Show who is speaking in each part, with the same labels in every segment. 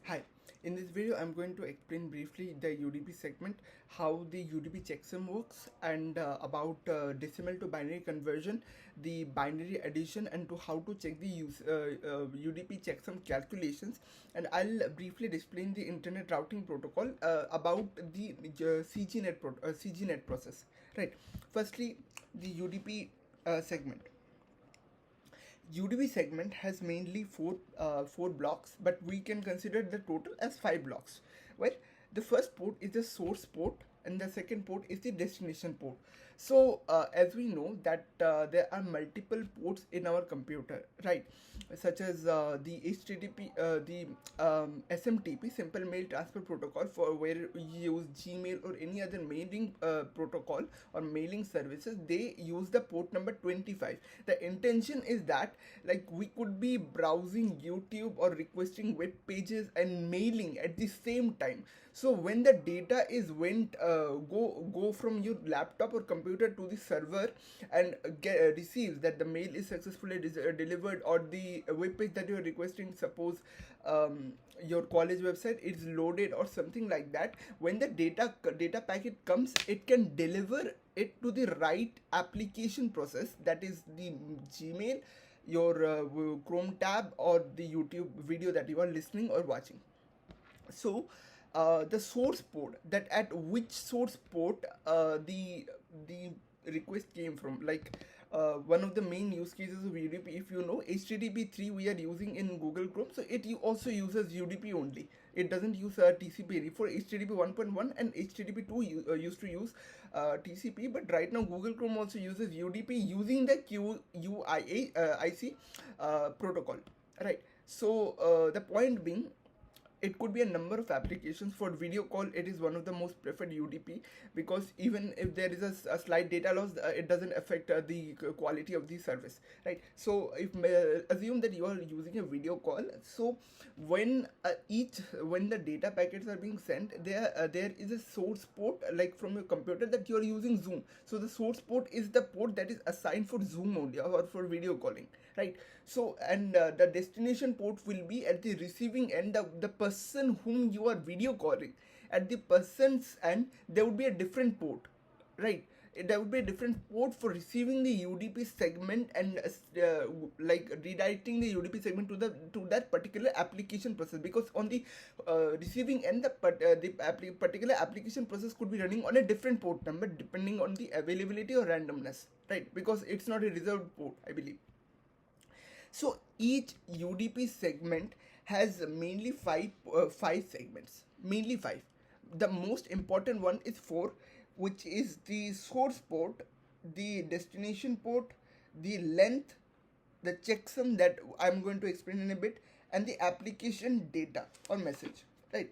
Speaker 1: Hi, in this video I'm going to explain briefly the UDP segment, how the UDP checksum works, and about decimal to binary conversion, the binary addition, and to how to check the UDP checksum calculations. And I'll briefly explain the internet routing protocol about the CG-NAT process. Right. Firstly, the UDP segment. UDP segment has mainly four blocks, but we can consider the total as 5 blocks. Where the first port is the source port, and the second port is the destination port. So as we know that there are multiple ports in our computer, right? Such as the HTTP, the SMTP, Simple Mail Transfer Protocol, for where you use Gmail or any other mailing protocol or mailing services. They use the port number 25. The intention is that like we could be browsing YouTube or requesting web pages and mailing at the same time. So when the data is go from your laptop or computer to the server and receives that the mail is successfully delivered, or the web page that you are requesting, suppose your college website is loaded or something like that, when the data packet comes, it can deliver it to the right application process, that is the Gmail, your Chrome tab, or the YouTube video that you are listening or watching. So the source port, that at which source port the request came from, like one of the main use cases of UDP, if you know, HTTP 3 we are using in Google Chrome, so it also uses UDP only. It doesn't use TCP. For HTTP 1.1 and HTTP 2 used to use TCP, but right now Google Chrome also uses UDP using the QUIC protocol, right? So the point being, it could be a number of applications. For video call, it is one of the most preferred UDP, because even if there is a slight data loss, it doesn't affect the quality of the service, right? So if assume that you are using a video call, so when the data packets are being sent, there is a source port, like from your computer, that you are using Zoom. So the source port is the port that is assigned for Zoom only, or for video calling, right? So and the destination port will be at the receiving end. The person whom you are video calling, at the person's end there would be a different port, right? There would be a different port for receiving the UDP segment, and like redirecting the UDP segment to that particular application process, because on the receiving end, the particular application process could be running on a different port number depending on the availability or randomness, right? Because it's not a reserved port, I believe. So each UDP segment has mainly five segments, mainly five. The most important one is 4, which is the source port, the destination port, the length, the checksum that I'm going to explain in a bit, and the application data or message, right?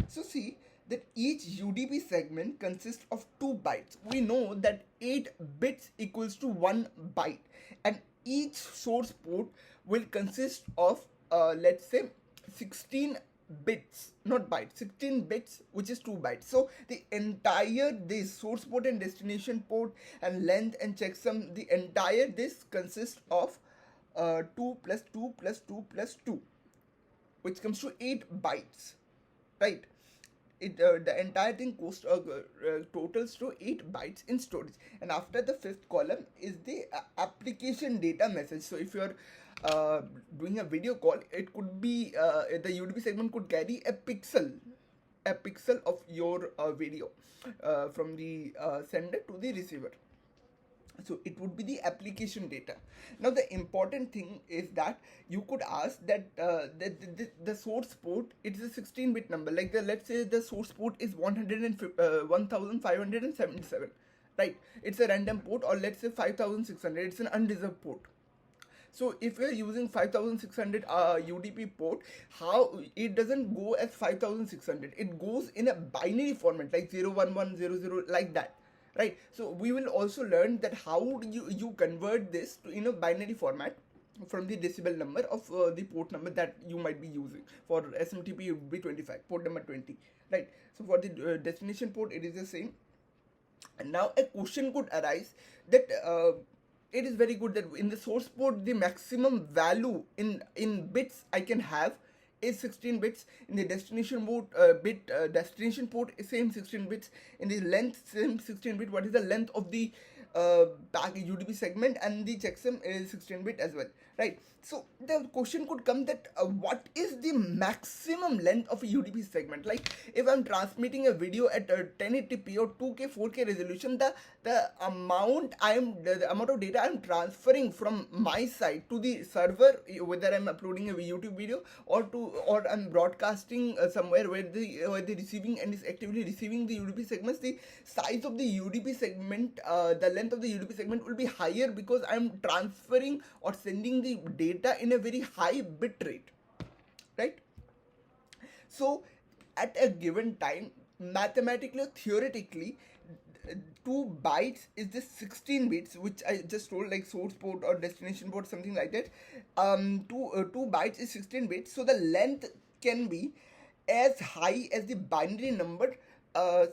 Speaker 1: So see that each UDP segment consists of 2 bytes. We know that 8 bits equals to 1 byte, and each source port will consist of let's say 16 bits, not bytes, 16 bits, which is 2 bytes. So the entire this source port and destination port and length and checksum, the entire this consists of 2 plus 2 plus 2 plus 2, which comes to 8 bytes, right? The entire thing totals to 8 bytes in storage. And after the fifth column is the application data message. So if you're doing a video call, it could be the UDP segment could carry a pixel of your video from the sender to the receiver. So it would be the application data. Now the important thing is that you could ask that the source port, it is a 16-bit number, like let's say the source port is 1577, right? It's a random port. Or let's say 5600, it's an unreserved port. So if you're using 5600 UDP port, how it doesn't go as 5600, it goes in a binary format, like 01100, like that, right? So we will also learn that how you convert this to in a binary format from the decibel number of the port number that you might be using. For SMTP, it would be 25, port number 20, right? So for the destination port, it is the same. And now a question could arise that it is very good that in the source port the maximum value in bits I can have is 16 bits. In the destination port destination port is same 16 bits. In the length, same 16 bit. What is the length of the back UDP segment, and the checksum is 16 bit as well, right? So the question could come that what is the maximum length of a UDP segment? Like if I'm transmitting a video at 1080p or 2K 4K resolution, the amount of data I'm transferring from my side to the server, whether I'm uploading a YouTube video or I'm broadcasting somewhere where the receiving end is actively receiving the UDP segments, the size of the UDP segment, the length of the UDP segment will be higher because I'm transferring or sending the data in a very high bit rate, right? So at a given time, mathematically or theoretically, 2 bytes is the 16 bits, which I just told, like source port or destination port, something like that. 2 bytes is 16 bits, so the length can be as high as the binary number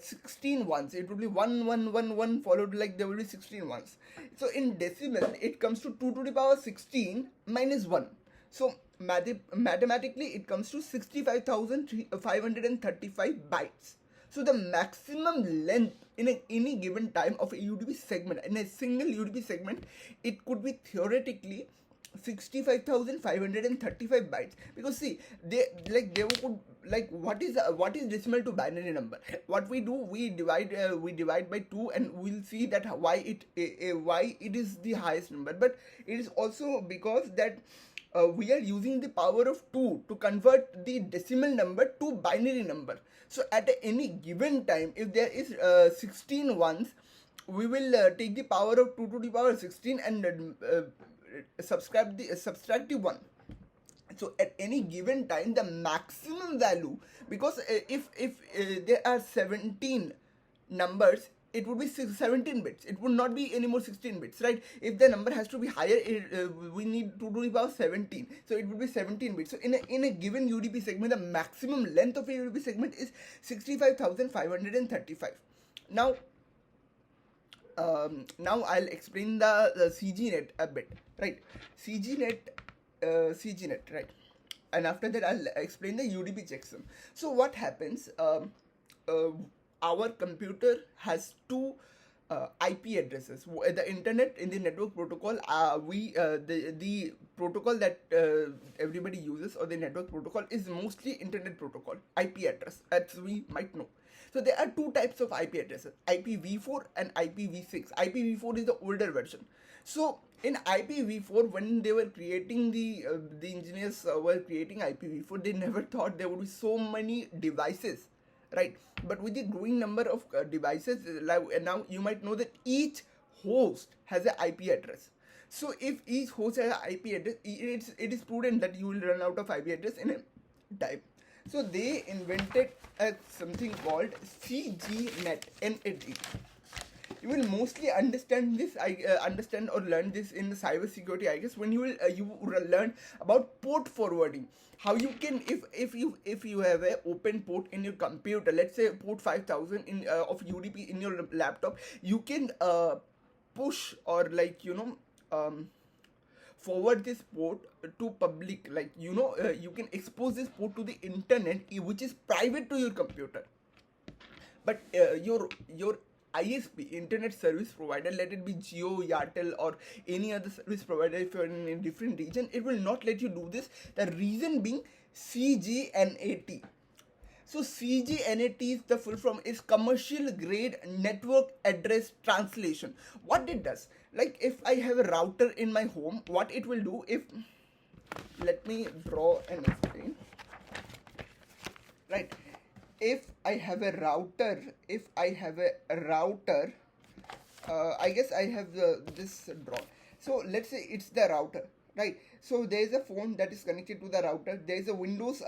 Speaker 1: 16 ones. It will be 1111 followed, like there will be 16 ones. So in decimal it comes to 2 to the power 16 minus 1. So mathematically it comes to 65,535 bytes. So the maximum length in any given time of a UDP segment, in a single UDP segment, it could be theoretically 65,535 bytes. Because see, they would, like, what is decimal to binary number? What we do, we divide by 2, and we'll see that why it is the highest number. But it is also because that we are using the power of 2 to convert the decimal number to binary number. So at any given time, if there is 16 ones, we will take the power of 2 to the power 16 and subtract the 1. So at any given time, the maximum value, because if there are 17 numbers, it would be 17 bits. It would not be any more 16 bits, right? If the number has to be higher, we need 2 to the power 17. So it would be 17 bits. So in a given UDP segment, the maximum length of a UDP segment is 65,535. Now I'll explain the CG-NAT a bit, right? CG-NAT, right? And after that, I'll explain the UDP checksum. So what happens? Our computer has 2 IP addresses. The internet in the network protocol, the protocol that everybody uses, or the network protocol, is mostly internet protocol, IP address, as we might know. So there are 2 types of IP addresses, IPv4 and IPv6. IPv4 is the older version. So in IPv4, when they were creating the engineers were creating IPv4, they never thought there would be so many devices, right? But with the growing number of devices, now you might know that each host has an IP address. So if each host has an IP address, it is prudent that you will run out of IP address in a time. So they invented something called CG-NAT, NAT. You will mostly understand this, understand or learn this in cyber security, I guess, when you will learn about port forwarding. How you can, if you have a open port in your computer, let's say port 5000 of UDP in your laptop, you can push or, like, forward this port to public, like, you can expose this port to the internet, which is private to your computer. But your ISP, internet service provider, let it be Jio, Airtel, or any other service provider, if you're in a different region, it will not let you do this. The reason being CG-NAT. So CG-NAT is the full form, is commercial grade network address translation. What it does, like, if I have a router in my home, what it will do, let me draw and explain, right? If I have a router, I guess I have this drawn. So let's say it's the router, right? So there is a phone that is connected to the router. There is a Windows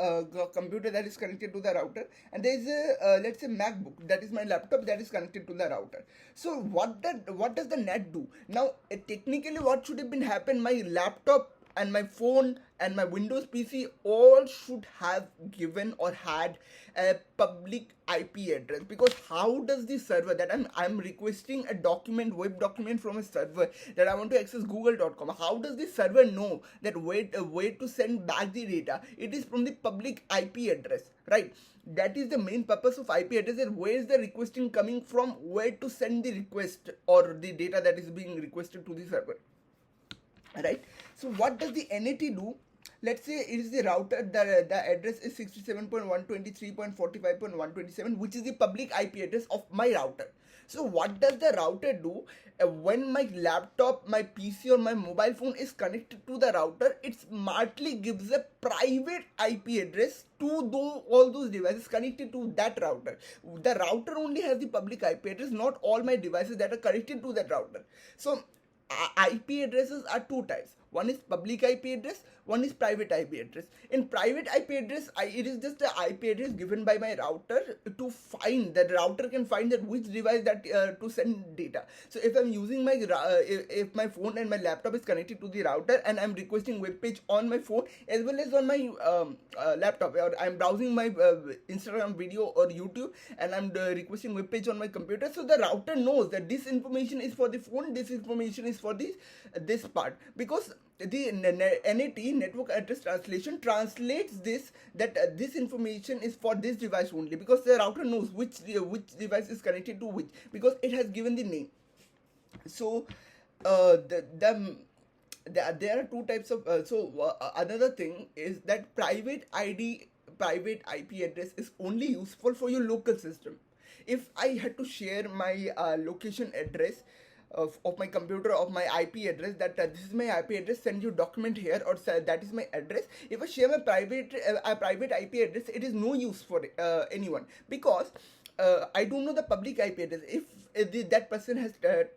Speaker 1: computer that is connected to the router, and there is a let's say MacBook, that is my laptop, that is connected to the router. So what does the NAT do? Now technically, what should have been happen? My laptop and my phone and my Windows PC all should have given or had a public IP address. Because how does the server that I'm requesting a document, web document from a server that I want to access google.com, how does the server know that where to send back the data? It is from the public IP address, right? That is the main purpose of IP address, is where is the requesting coming from, where to send the request or the data that is being requested to the server, right? So what does the NAT do? Let's say it is the router, the address is 67.123.45.127, which is the public IP address of my router. So what does the router do? When my laptop, my PC or my mobile phone is connected to the router, it smartly gives a private IP address to all those devices connected to that router. The router only has the public IP address, not all my devices that are connected to that router. So IP addresses are two types. One is public IP address, one is private IP address. In private IP address, it is just the IP address given by my router to find, that router can find that which device that to send data. So if I'm using my if my phone and my laptop is connected to the router and I'm requesting web page on my phone as well as on my laptop, or I'm browsing my Instagram video or YouTube and I'm requesting web page on my computer, so the router knows that this information is for the phone, this information is for this part, because the NAT, network address translation, translates this, that this information is for this device only, because the router knows which device is connected to which, because it has given the name. So there are two types of another thing is that private IP address is only useful for your local system. If I had to share my location address of my computer, of my IP address, that this is my IP address, send you document here, or that is my address. If I share my private IP address, it is no use for anyone, because I don't know the public IP address. If that person has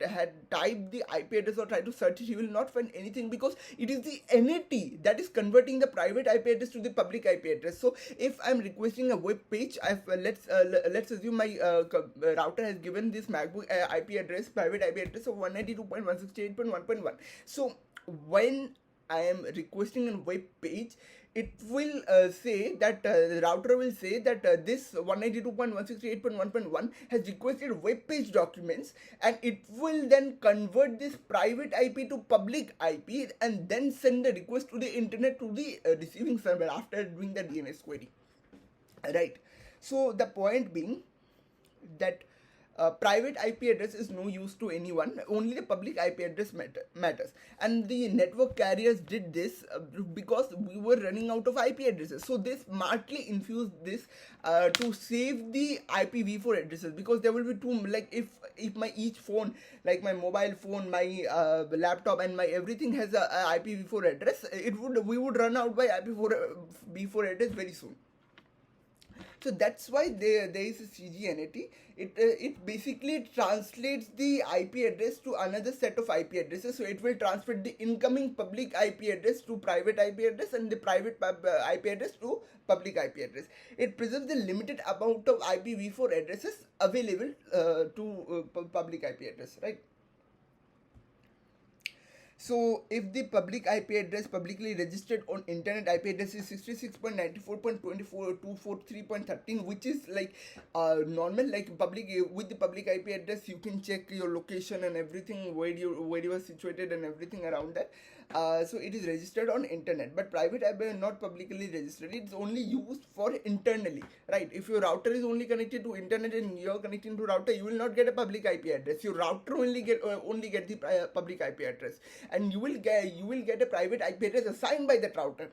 Speaker 1: had typed the IP address or tried to search it, he will not find anything, because it is the NAT that is converting the private IP address to the public IP address. So if I'm requesting a web page, let's assume my router has given this MacBook IP address, private IP address of 192.168.1.1. So when I am requesting a web page, it will say that the router will say that this 192.168.1.1 has requested web page documents, and it will then convert this private IP to public IP and then send the request to the internet to the receiving server after doing the DNS query, right? So the point being that private IP address is no use to anyone, only the public IP address matters. And the network carriers did this because we were running out of IP addresses, so they smartly infused this to save the IPv4 addresses, because there will be two, like if my each phone, like my mobile phone, my laptop and my everything has a IPv4 address, we would run out by IPv4 address very soon. So that's why there is a CG-NAT. It basically translates the IP address to another set of IP addresses. So it will transfer the incoming public IP address to private IP address, and the private IP address to public IP address. It preserves the limited amount of IPv4 addresses available to public IP address, right? So if the public IP address publicly registered on internet IP address is 66.94.24.243.13, which is like normal, like public, with the public IP address you can check your location and everything, where you are situated and everything around that. So it is registered on internet, but private IP is not publicly registered. It's only used for internally, right? If your router is only connected to internet and you're connecting to router, you will not get a public IP address. Your router only get the public IP address, and you will get a private IP address assigned by that router,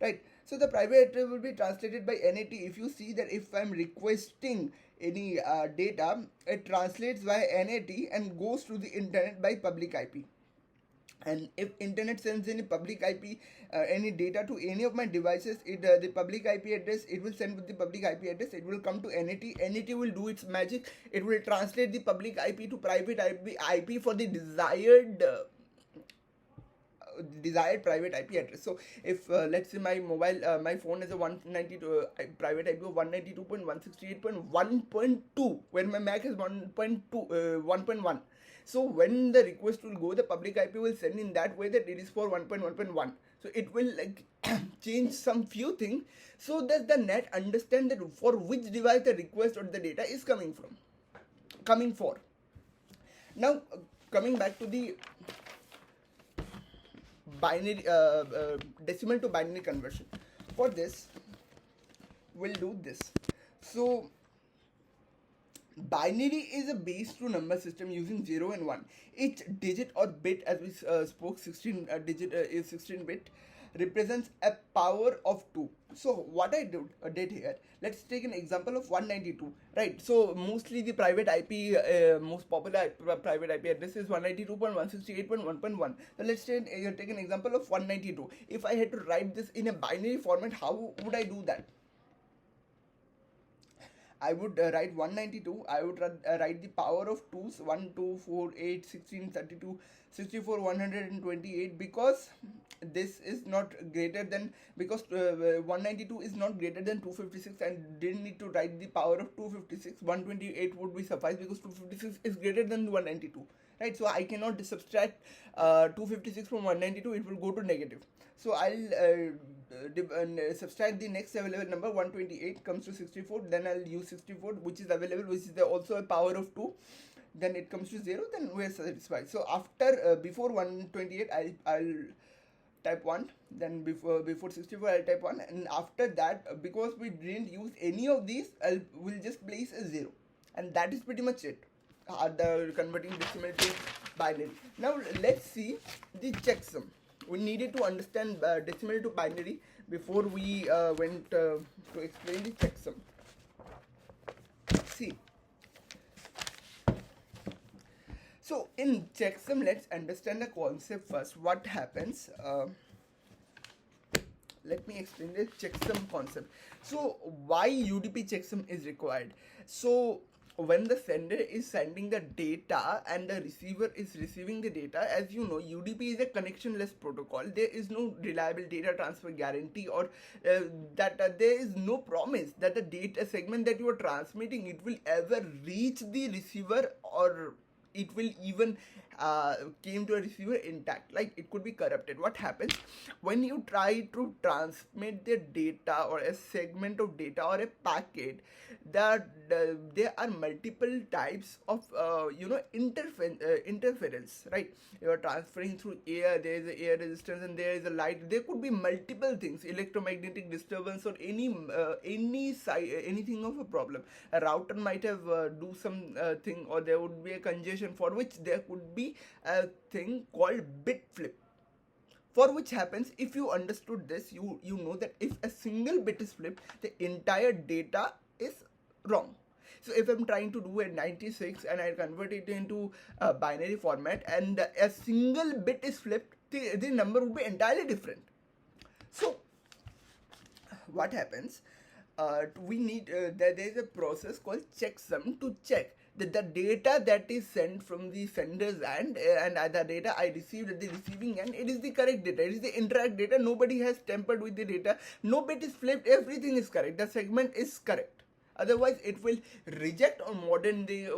Speaker 1: right? So the private address will be translated by NAT. If you see that if I'm requesting any data, it translates via NAT and goes to the internet by public IP. And if internet sends any public IP, any data to any of my devices, the public IP address, it will send with the public IP address. It will come to NAT. NAT will do its magic. It will translate the public IP to private IP for the desired private IP address. So if let's say my phone has a 192 private IP of 192.168.1.2, where my Mac is 1.1. So when the request will go, the public IP will send in that way that it is for 1.1.1. So it will like change some few things so that the net understand that for which device the request or the data is coming for. Now coming back to the binary decimal to binary conversion. For this we'll do this. So binary is a base to number system using 0 and 1. Each digit or bit, as we spoke, 16 digit is 16 bit, represents a power of 2. So what I did here, let's take an example of 192, right? So mostly the private IP, most popular private IP address is 192.168.1.1. So let's take an example of 192. If I had to write this in a binary format, how would I do that? I would write 192. I would write the power of 2s 1, 2, 4, 8, 16, 32, 64, 128, because this is not greater than, because 192 is not greater than 256 and didn't need to write the power of 256. 128 would be suffice because 256 is greater than 192, right? So I cannot subtract 256 from 192, it will go to negative. So I'll subtract the next available number, 128 comes to 64, then I'll use 64 which is available, which is also a power of 2, then it comes to 0, then we are satisfied. So after before 128 I'll type 1, then before 64 I'll type 1, and after that, because we didn't use any of these, we'll just place a 0, and that is pretty much it. The converting decimal to binary. Now let's see the checksum. We needed to understand decimal to binary before we went to explain the checksum. See, so in checksum, let's understand the concept first. What happens? Let me explain the checksum concept. So why UDP checksum is required? So when the sender is sending the data and the receiver is receiving the data, as you know, UDP is a connectionless protocol. There is no reliable data transfer guarantee, or that there is no promise that the data segment that you are transmitting, it will ever reach the receiver, or it will even came to a receiver intact. Like, it could be corrupted. What happens when you try to transmit the data or a segment of data or a packet, that there are multiple types of interference, right? You are transferring through air, there is a air resistance and there is a light. There could be multiple things, electromagnetic disturbance, or anything of a problem. A router might have do some thing, or there would be a congestion, for which there could be a thing called bit flip, for which happens, if you understood this, you know that if a single bit is flipped, the entire data is wrong. So if I'm trying to do a 96 and I convert it into a binary format, and a single bit is flipped, the number would be entirely different. So what happens, we need there is a process called checksum to check that the data that is sent from the sender's end and the data I received at the receiving end, it is the correct data, it is the incorrect data. Nobody has tampered with the data, no bit is flipped, everything is correct, the segment is correct. Otherwise it will reject. On modern day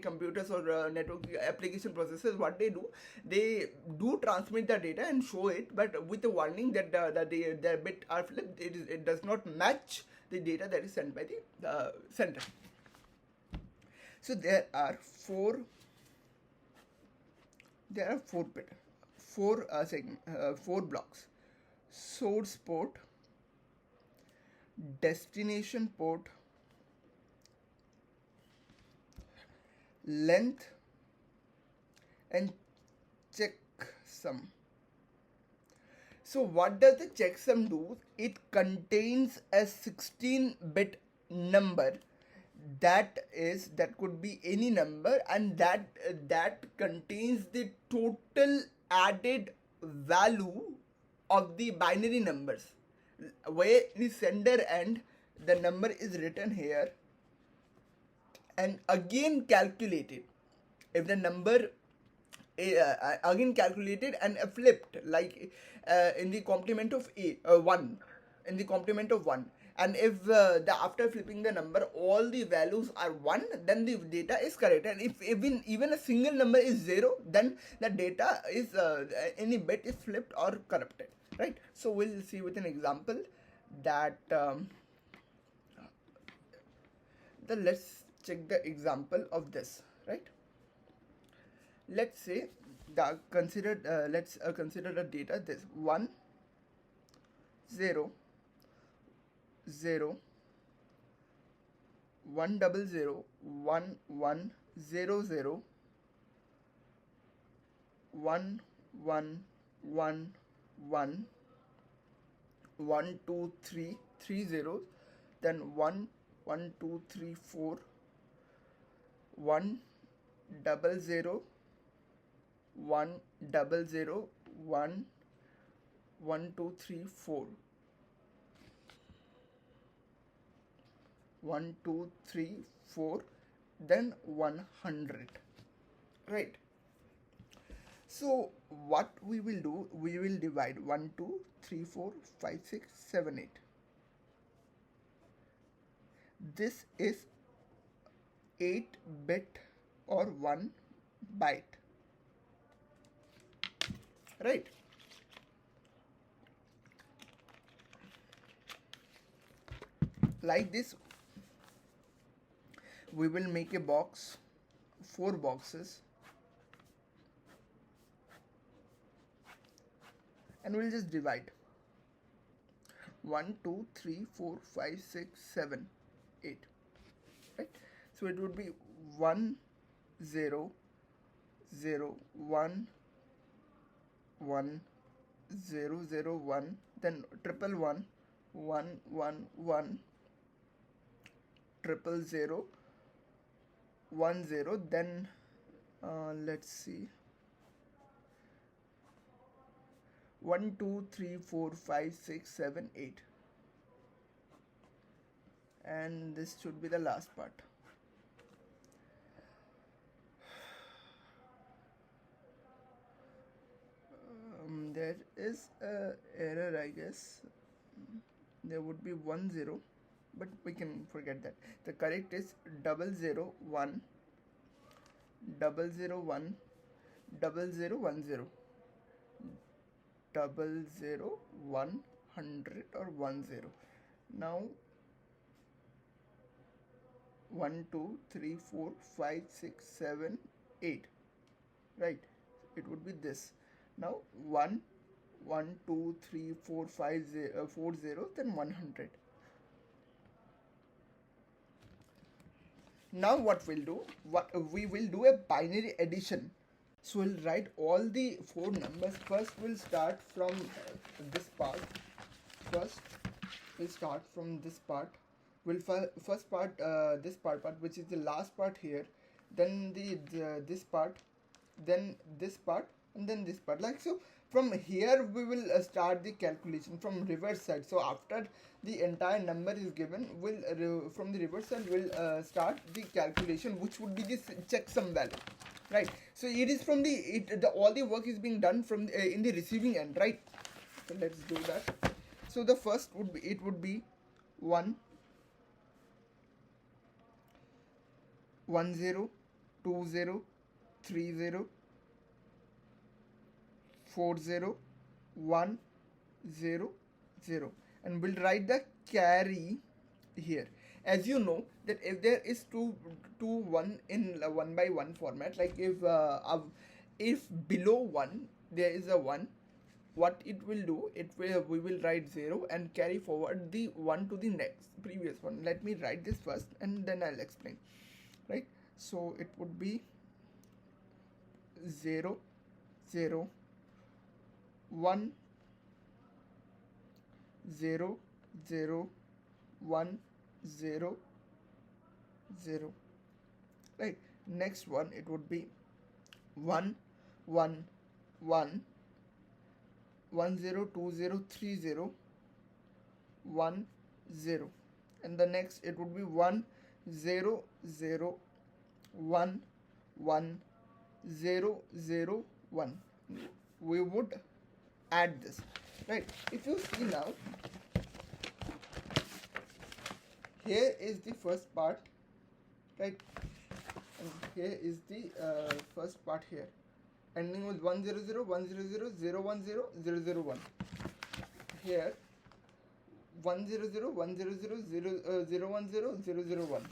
Speaker 1: computers or network application processors, what they do transmit the data and show it, but with the warning that the bit are flipped, it does not match the data that is sent by the sender. So there are four blocks: source port, destination port, length, and checksum. So what does the checksum do? It contains a 16-bit number, that could be any number, and that contains the total added value of the binary numbers, where the sender end the number is written here and again calculated. If the number again calculated and flipped, like in the complement of 1, in the complement of 1, And if after flipping the number all the values are 1, then the data is correct. And if even a single number is 0, then the data is any bit is flipped or corrupted, right? So we'll see with an example that let's check the example of this, right? Let's say let's consider the data this 1 0 0 1 0 0 1 1 0 0 1 1 1 1 1 2 3 3 zeros, then 1 1 2 3 4 1 0 0 1 0 0 1 1 2 3 4 1 2 3 4, then 100, right? So what we will do, we will divide 1 2 3 4 5 6 7 8. This is 8-bit or 1 byte, right? Like this, we will make a box, 4 boxes, and we'll just divide 1 2 3 4 5 6 7 8, right? So it would be 1 0 0 1 1 0 0 1, then 1 1 1 1 1 0 0 1 0, then let's see, 1 2 3 4 5 6 7 8, and this should be the last part. There is a error, I guess. There would be 1 0, but we can forget that. The correct is 0 0 1 0 0 1 0 0 1 0 0 100 or 1 0. Now 1 2 3 4 5 6 7 8, right? It would be this. Now 1 1 2 3 4 5 4 zeros, then 100. Now what we will do a binary addition. So we'll write all the 4 numbers. First we'll start from this part. First we'll start from this part. We'll first part this part which is the last part here, then this part, then this part, and then this part, like so. From here we will start the calculation from reverse side. So after the entire number is given, we'll from the reverse side we'll start the calculation, which would be this checksum value, right? So it is from all the work is being done from in the receiving end, right? So let's do that. So the first would be 1 1 0 2 0 3 0 4 0 1 0 0, and we'll write the carry here. As you know that if there is 2 1 in 1 by 1 format, like if below 1 there is a 1, what it will do, we will write 0 and carry forward the 1 to the next previous one. Let me write this first and then I'll explain, right? So it would be 0 0 1 0 0 1 0 0, right? Next one, it would be 1 1 1 1 0 2 0 3 0 1 0, and the next it would be 1 0 0 1 1 0 0 1. We would add this, right? If you see now, here is the first part, right? And here is the first part here, ending with 100, 100, 010, 001. Here 100, 100, 010, 001.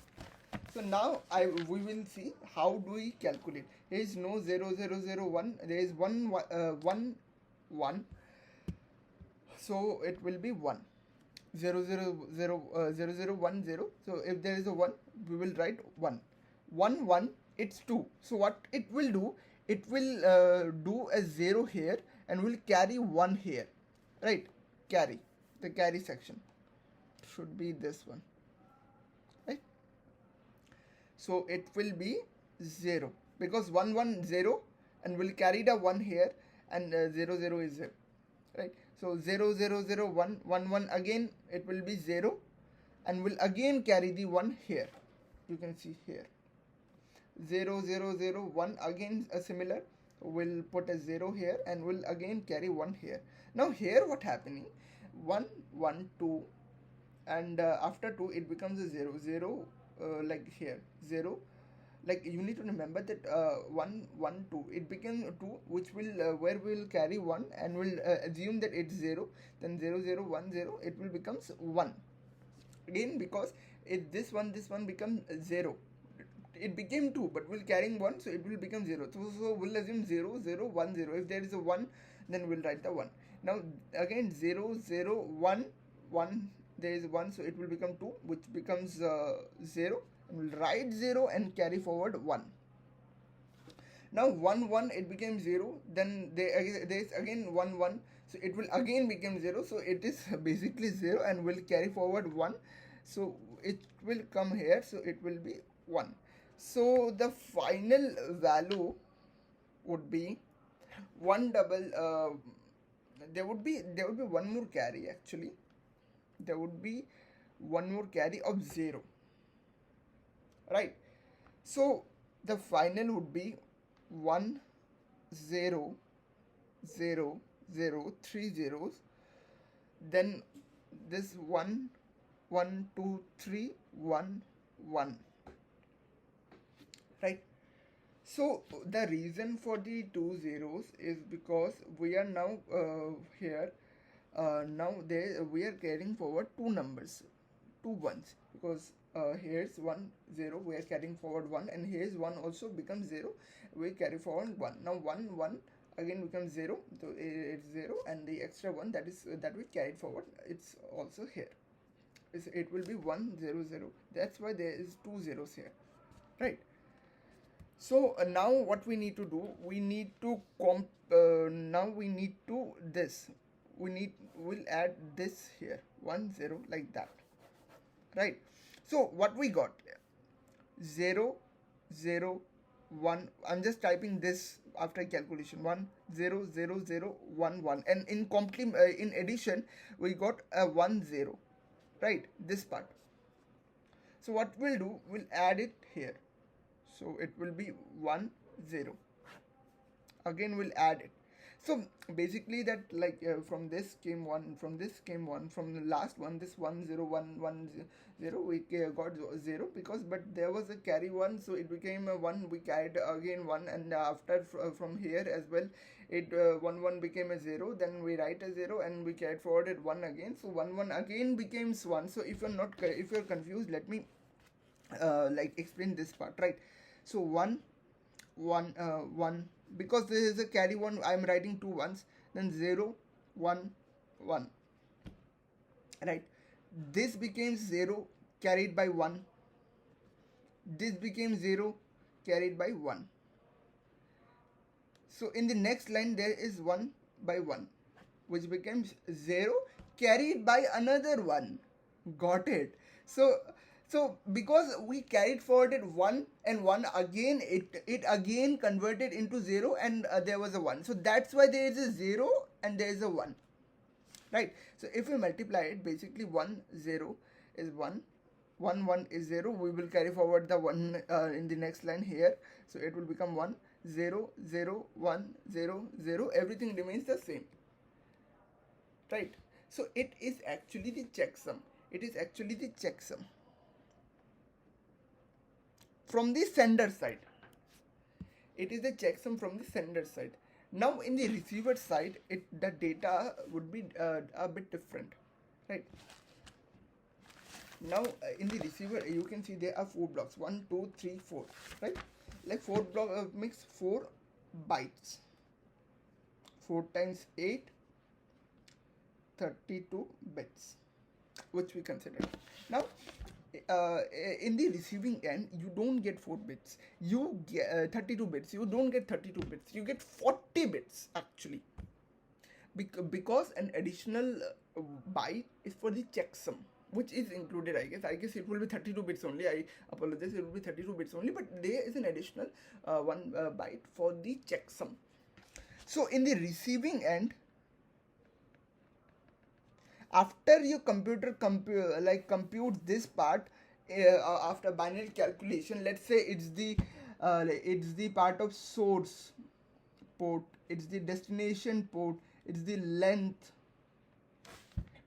Speaker 1: So now we will see how do we calculate. There is no 0001. There is 1. So it will be 1. 0010. So if there is a 1, we will write 1. 1, it's 2. So what it will do? It will do a 0 here and will carry 1 here, right? Carry, the carry section should be this one, right? So it will be 0 because 110 and will carry the 1 here, and 00 is 0, right? So 0001, 11 again it will be 0 and will again carry the 1 here. You can see here 0001 again similar, will put a 0 here and will again carry 1 here. Now here what happening, 1 1 2 and after 2 it becomes a 0 like here 0, like you need to remember that 1 1 2 it became 2, which will where we will carry 1 and will assume that it's 0, then 0010 it will becomes 1 again, because if this one becomes 0, it became 2 but we'll carrying 1, so it will become 0. So we'll assume 0010. If there is a 1, then we'll write the 1. Now again 0011, there is 1, so it will become 2, which becomes 0, and we'll write 0 and carry forward 1. Now 1 it became 0, then there is again 1, so it will again become 0, so it is basically 0 and will carry forward 1, so it will come here, so it will be 1. So the final value would be there would be one more carry actually. There would be one more carry of 0, right? So the final would be 1 0 0 0, 3 zeros, then this 1 1 2 3 1 1, right? So the reason for the 2 zeros is because we are now here now we are carrying forward 2 numbers, 2 ones, because here's 1 0, we are carrying forward 1, and here's 1 also becomes 0, we carry forward 1. Now 1 again becomes 0, so it's 0, and the extra 1 that we carried forward, it's also here. It will be 1 0 0. That's why there is 2 zeros here, right? So now what we need to do, we need to we'll add this here 1 0 like that, right? So what we got, 0 0 1, I'm just typing this after calculation, 1 0 0 0 1 1, and in addition we got a 1 0, right? This part. So what we'll do, we'll add it here, so it will be 1 0, again we'll add it. So basically that from this came 1, from this came 1, from the last one, this 1 0 1 1 0, we got 0 because, but there was a carry 1, so it became a 1, we carried again 1, and after from here as well it 1 1 became a 0, then we write a 0 and we carried forwarded 1 again, so 1 1 again becomes 1. So if you're confused, let me explain this part, right? So 1 1, because this is a carry 1, I am writing 2 ones, then 0 1 1, right? This became 0 carried by 1, this became 0 carried by 1. So in the next line there is 1 by 1, which becomes 0 carried by another 1. Got it? So because we carried forwarded 1 and 1 again, it again converted into 0, and there was a 1. So that's why there is a 0 and there is a 1, right? So if we multiply it, basically 1 0 is 1, 1 1 is 0. We will carry forward the 1 in the next line here, so it will become 1 0 0 1 0 0. Everything remains the same, right? So it is actually the checksum. It is actually the checksum. from the sender side. It is the checksum from the sender side. Now in the receiver side, the data would be a bit different, right? Now in the receiver, you can see there are 4 blocks, 1 2 3 4, right? Like 4 block makes 4 bytes. 4 times 8, 32 bits, which we consider. Now in the receiving end, you don't get 4 bits, you get 32 bits. You don't get 32 bits, you get 40 bits actually, because an additional byte is for the checksum, which is included. I guess it will be 32 bits only. I apologize, it will be 32 bits only, but there is an additional one byte for the checksum. So in the receiving end, after your computer computes this part, after binary calculation, let's say it's the part of source port, it's the destination port, it's the length,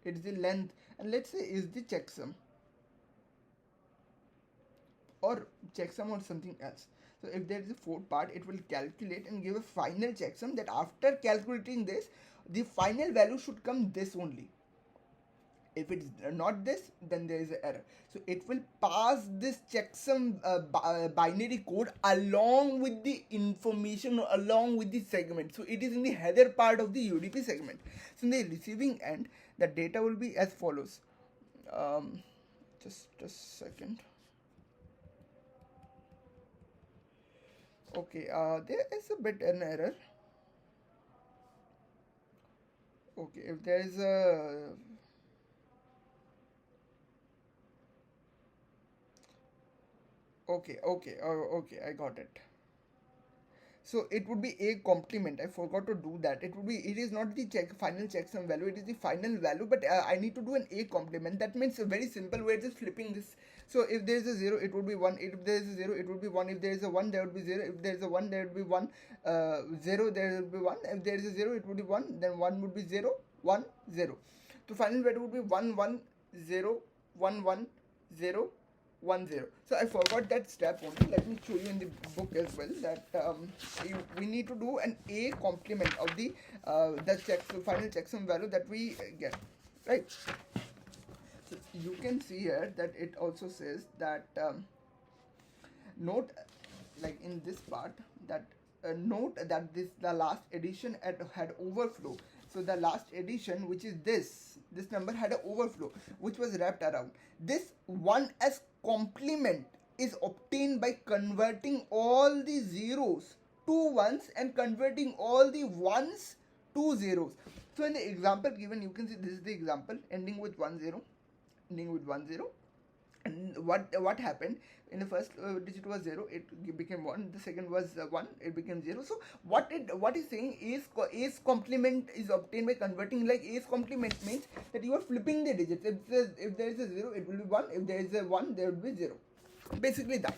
Speaker 1: and let's say is the checksum or something else. So if there is a fourth part, it will calculate and give a final checksum, that after calculating this, the final value should come this only. If it's not this, then there is an error. So it will pass this checksum binary code along with the information, along with the segment. So it is in the header part of the UDP segment. So in the receiving end, the data will be as follows. Just a second. Okay, there is a bit an error. Okay, if there is a okay, I got it. So it would be a complement. I forgot to do that. It is not the final checksum value, it is the final value, but I need to do an a complement. That means a very simple way, just flipping this. So if there is a 0, it would be 1. If there is a 0, it would be 1. If there is a 1, there would be 0. If there is a 1, there would be 1. 0, there would be 1. If there is a 0, it would be 1. Then 1 would be 0, 1, 0. So final value would be 1, 1, 0, 1, 1, 0, 1, 0. So I forgot that step only. Let me show you in the book as well, that we need to do an a complement of the final checksum value that we get, right? So you can see here that it also says that note, like in this part, that note that the last addition had overflow. So the last addition, which is this number, had an overflow which was wrapped around. This 1 as complement is obtained by converting all the zeros to ones and converting all the ones to zeros. So in the example given, you can see this is the example ending with 1 0, and what happened, in the first digit was 0, it became 1. The second was 1, it became 0. So what is saying is a's complement is obtained by converting. Like a's complement means that you are flipping the digits. If there is a 0, it will be 1. If there is a 1, there will be 0. Basically that.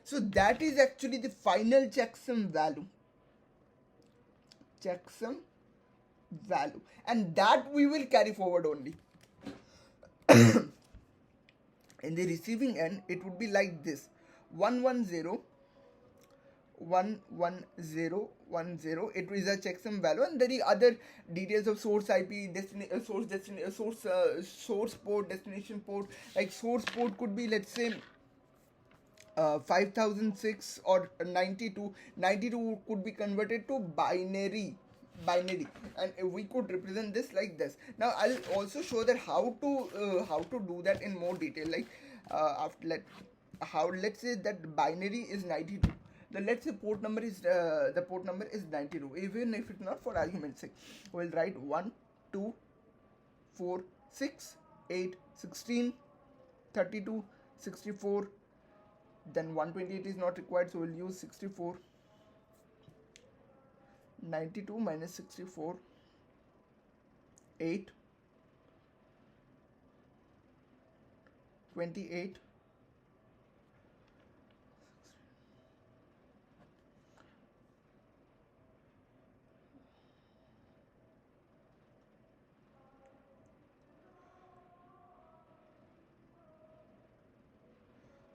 Speaker 1: So that is actually the final checksum value, and that we will carry forward only. In the receiving end, it would be like this: 1 1 0, 1 1 0 1 0. It is a checksum value, and there are other details of source IP, source port, destination port. Like source port could be, let's say, 5006 or 92. 92 could be converted to binary, and we could represent this like this. Now I'll also show that how to do that in more detail. Like let's say that binary is 92. Let's say port number is 92. Even if it's not, for argument's sake, we'll write 1 2 4 6 8 16 32 64. Then 128 is not required, so we'll use 64. 92 minus 64, 8, 28,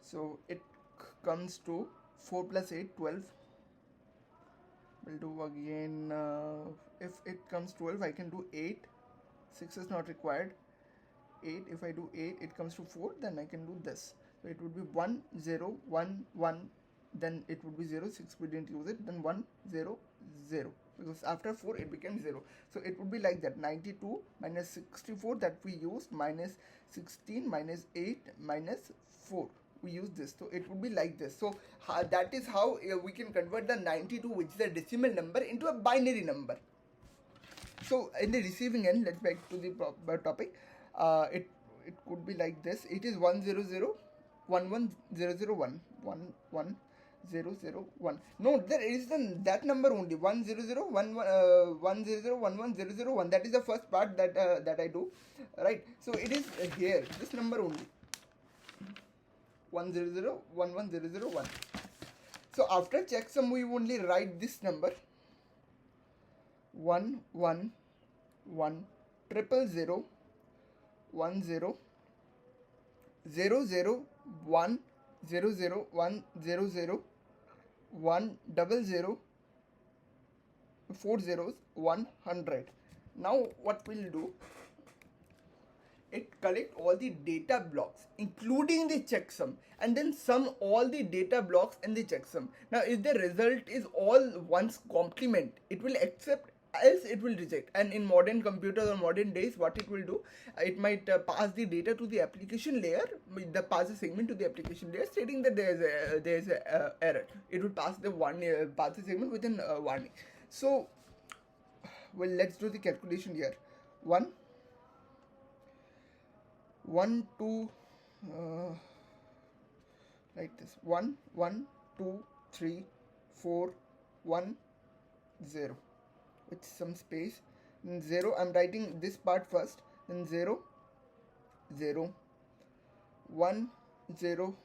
Speaker 1: so it comes to 4 plus 8, 12. We'll do again, if it comes 12, I can do 8. 6 is not required. 8, if I do 8, it comes to 4, then I can do this. So it would be 1, 0, 1, 1, then it would be 0, 6, we didn't use it, then 1, 0, 0. Because after 4, it became 0. So it would be like that, 92 minus 64 that we used, minus 16, minus 8, minus 4. We use this, so it would be like this. So that is how we can convert the 92, which is a decimal number, into a binary number. So in the receiving end, let's back to the topic. It could be like this. It is 100110001 11001. No, there is that number only, 100111001. That is the first part that I do, right? So it is here, this number only, 100110001. So after checksum, we only write this number 111000010 100100100 100 4 zeros 100. Now what we'll do, it collect all the data blocks including the checksum and then sum all the data blocks in the checksum. Now if the result is all one's complement, it will accept, else it will reject. And in modern computers or modern days, what it will do, it might pass the data to the application layer, pass a segment to the application layer stating that there is a error. It will pass the segment within warning. So well, let's do the calculation here. 1 2 like this, 1 1 2 3 4 1 0 with some space, then 0. I'm writing this part first, then 0 0 1 0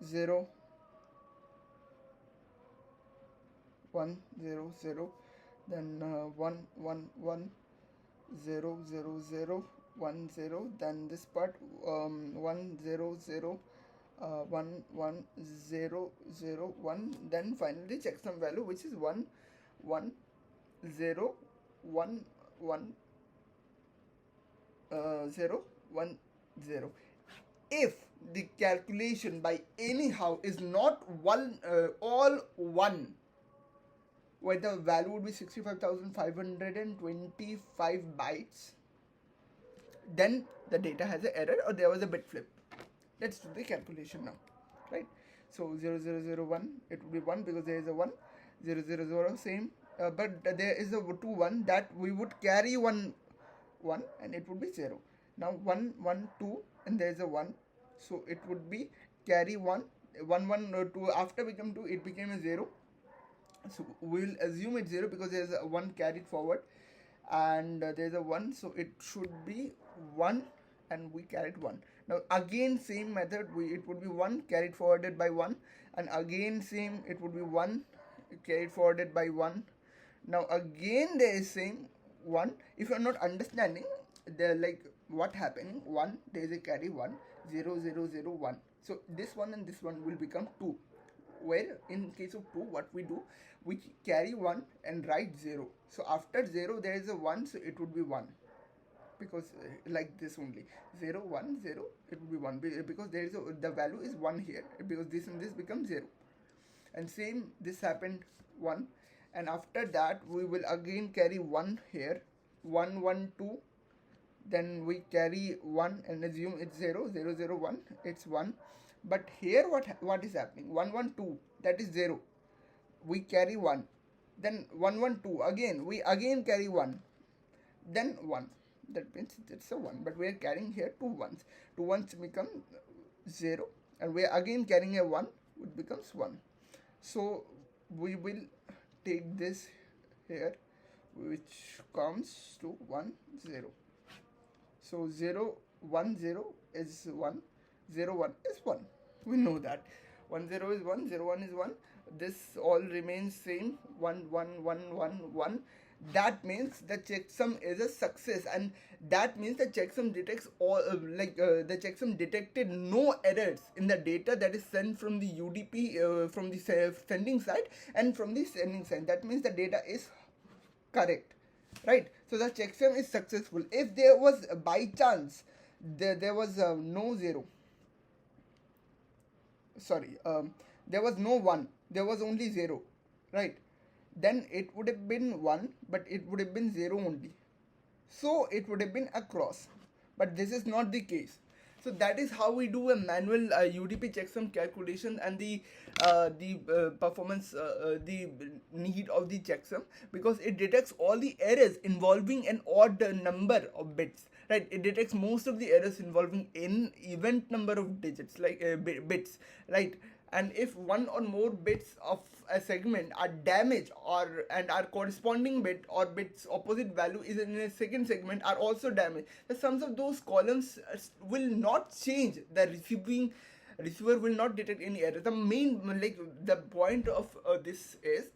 Speaker 1: 0 1 0 0, then 1 1 1 0 0 0 1 0, then this part 1 0 0 1 1 0 0 1, then finally checksum value, which is 1 1 0 1 1 0 1 0. If the calculation by anyhow is not all 1, where the value would be 65,525 bytes, then the data has an error or there was a bit flip. Let's do the calculation now, right? So 0001, it would be 1 because there is a 1. 000, same, but there is a 2 1 that we would carry 1 and it would be 0. Now 1 1 2 and there is a 1, so it would be carry 1 1 1 2. After become 2, it became a 0. So we will assume it's 0 because there is a 1 carried forward, and there is a 1, so it should be 1 and we carried 1. Now again same method, it would be 1 carried forwarded by 1, and again same, it would be 1 carried forwarded by 1. Now again there is same 1. If you are not understanding like what happening, 1, there is a carry 1, 0 0 0 1. So this one and this one will become 2. Where in case of 2, what we do, we carry 1 and write 0. So after 0 there is a 1, so it would be 1, because like this only, 0 1 0, it would be 1 because there is the value is 1 here, because this and this becomes 0. And same, this happened 1, and after that we will again carry 1 here, 1 1 2, then we carry 1 and assume it's 0 0 0 1, it's 1. But here what is happening, 1 1 2, that is 0, we carry 1, then 1 1 2, again we again carry 1, then 1, that means it's a 1, but we are carrying here 2 1s. 2 1s become 0, and we are again carrying a 1, it becomes 1. So we will take this here, which comes to 1 0. So 0 1 0 is 1, 0 1 is 1. We know that 1 0 is 1, 0 1 is 1. This all remains same, 1 1 1 1 1, that means the checksum is a success, and that means the checksum detects all the checksum detected no errors in the data that is sent from the UDP from the sending side and from the sending side. That means the data is correct, right? So the checksum is successful. If there was by chance there was no zero, sorry, there was no 1, there was only 0, right? Then it would have been 1, but it would have been 0 only, so it would have been a cross. But this is not the case. So that is how we do a manual UDP checksum calculation, and the performance, the need of the checksum, because it detects all the errors involving an odd number of bits, right? It detects most of the errors involving in event number of digits, like bits, right? And if one or more bits of a segment are damaged, or and our corresponding bit or bits opposite value is in a second segment are also damaged, the sums of those columns will not change. The receiver will not detect any error. The main, like, the point of this is